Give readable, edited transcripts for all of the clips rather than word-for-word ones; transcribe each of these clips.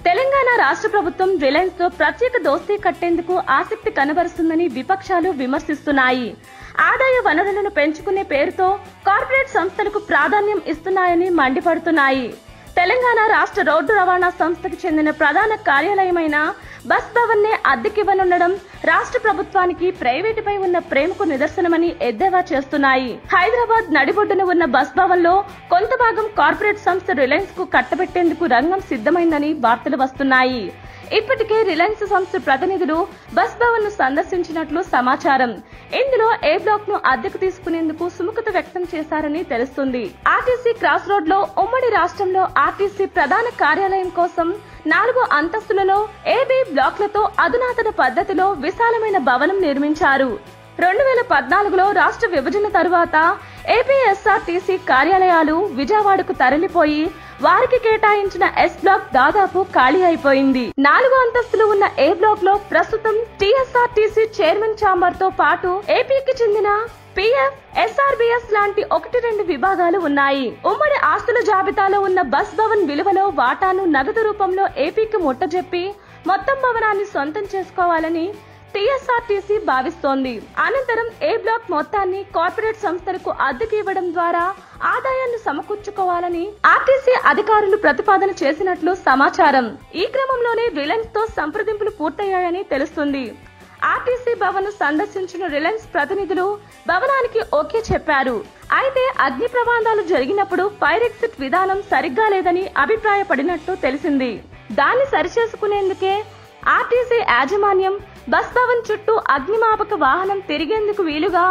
తెలంగాణ రాష్ట్ర ప్రభుత్వం రిలయన్స్ తో ప్రత్యేక దోస్తీ కట్టేందుకు ఆసక్తి కనబరుస్తుందని విపక్షాలు విమర్శిస్తున్నాయి. ఆదాయ వనరులను పెంచుకునే పేరుతో కార్పొరేట్ సంస్థలకు ప్రాధాన్యం ఇస్తున్నాయని మండిపడుతున్నాయి. తెలంగాణ రాష్ట్ర రోడ్డు రవాణా సంస్థకు చెందిన ప్రధాన కార్యాలయమైన బస్ భవన్ నే అద్దెకివ్వనుండడం రాష్ట్ర ప్రభుత్వానికి ప్రైవేటుపై ఉన్న ప్రేమకు నిదర్శనమని ఎద్దేవా చేస్తున్నాయి. హైదరాబాద్ నడిబొడ్డున ఉన్న బస్ భవన్ లో కొంత భాగం కార్పొరేట్ సంస్థ రిలయన్స్ కు కట్టబెట్టేందుకు రంగం సిద్ధమైందని వార్తలు వస్తున్నాయి. ఇప్పటికే రిలయన్స్ సంస్థ ప్రతినిధులు బస్ భవన్ ను సందర్శించినట్లు సమాచారం. ఇందులో ఏ బ్లాక్ ను అద్దెకు తీసుకునేందుకు సుముఖత వ్యక్తం చేశారని తెలుస్తుంది. ఆర్టీసీ క్రాస్ రోడ్ లో ఉమ్మడి రాష్ట్రంలో ఆర్టీసీ ప్రధాన కార్యాలయం కోసం 4 అంతస్తులలో ఏబీ బ్లాక్లతో అధునాతన పద్ధతిలో విశాలమైన భవనం నిర్మించారు. 2014లో రాష్ట్ర విభజన తరువాత ఏపీఎస్ఆర్టీసీ కార్యాలయాలు విజయవాడకు తరలిపోయి వారికి కేటాయించిన ఎస్ బ్లాక్ దాదాపు ఖాళీ అయిపోయింది. 4 అంతస్తులు ఉన్న ఏ బ్లాక్ లో ప్రస్తుతం టీఎస్ఆర్టీసీ చైర్మన్ ఛాంబర్ తో పాటు ఏపీకి చెందిన పిఎఫ్, ఎస్ఆర్బిఎస్ లాంటి 1-2 విభాగాలు ఉన్నాయి. ఉమ్మడి ఆస్తుల జాబితాలో ఉన్న బస్ భవన్ విలువలో వాటాను నగదు రూపంలో ఏపీకి ముట్టజెప్పి మొత్తం భవనాన్ని సొంతం చేసుకోవాలని టీఎస్ఆర్టీసీ భావిస్తోంది. అనంతరం ఏ బ్లాక్ మొత్తాన్ని కార్పొరేట్ సంస్థలకు అద్దెకి ఇవ్వడం ద్వారా ఆదాయాన్ని సమకూర్చుకోవాలని ఆర్టీసీ అధికారులు ప్రతిపాదన చేసినట్లు సమాచారం. ఈ క్రమంలోనే రిలయన్స్ తో సంప్రదింపులు పూర్తయ్యాయని తెలుస్తుంది. ఆర్టీసీ భవన్ సందర్శించిన రిలయన్స్ ప్రతినిధులు భవనానికి ఓకే చెప్పారు. అయితే అగ్ని ప్రమాదాలు జరిగినప్పుడు ఫైర్ ఎగ్జిట్ విధానం సరిగ్గా లేదని అభిప్రాయపడినట్లు తెలిసింది. దాన్ని సరిచేసుకునేందుకే ఆర్టీసీ యాజమాన్యం బస్ భవన్ చుట్టూ అగ్నిమాపక వాహనం తిరిగేందుకు వీలుగా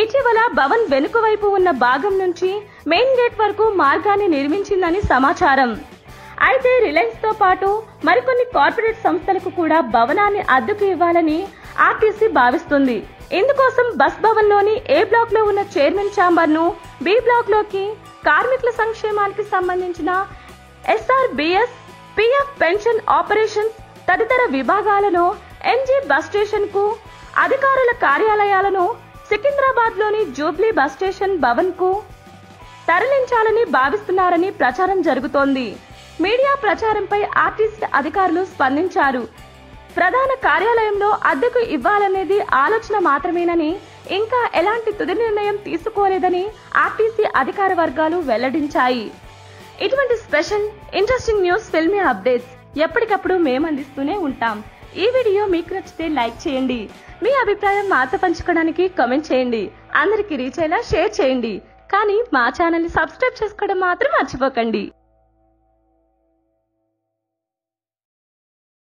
ఇటీవల భవన్ వెనుక వైపు ఉన్న భాగం నుంచి మెయిన్ గేట్ వరకు మార్గాన్ని నిర్మించిందని సమాచారం. అయితే రిలయన్స్ తో పాటు మరికొన్ని కార్పొరేట్ సంస్థలకు కూడా భవనాన్ని అద్దెకు ఇవ్వాలని ఆర్టీసీ భావిస్తుంది. ఇందుకోసం బస్ భవన్ లోని ఏ బ్లాక్ లో ఉన్న చైర్మన్ ఛాంబర్ ను బి బ్లాక్ లోకి కార్మికుల సంక్షేమానికి సంబంధించిన ఎస్ఆర్బిఎస్, పిఎఫ్ పెన్షన్ ఆపరేషన్స్ తదితర విభాగాలను ఎంజీ బస్ స్టేషన్ కు, అధికారుల కార్యాలయాలను సికింద్రాబాద్ లోని జూబ్లీ బస్ స్టేషన్ భవన్ కు తరలించాలని భావిస్తున్నారని ప్రచారం జరుగుతోంది. మీడియా ప్రచారంపై ఆర్టీసీ అధికారులు స్పందించారు. ప్రధాన కార్యాలయంలో అద్దెకు ఇవ్వాలనేది ఆలోచన మాత్రమేనని, ఇంకా ఎలాంటి తుది నిర్ణయం తీసుకోలేదని ఆర్టీసీ అధికార వర్గాలు వెల్లడించాయి. ఇటువంటి special interesting news, filmy updates ఎప్పటికప్పుడు మేము అందిస్తూనే ఉంటాం. ఈ వీడియో మీకు నచ్చితే లైక్ చేయండి. మీ అభిప్రాయం మాతో పంచుకోవడానికి కామెంట్ చేయండి. అందరికీ రీచ్ అయ్యేలా షేర్ చేయండి. కానీ మా ఛానల్ ని సబ్స్క్రైబ్ చేసుకోవడం మాత్రం మర్చిపోకండి.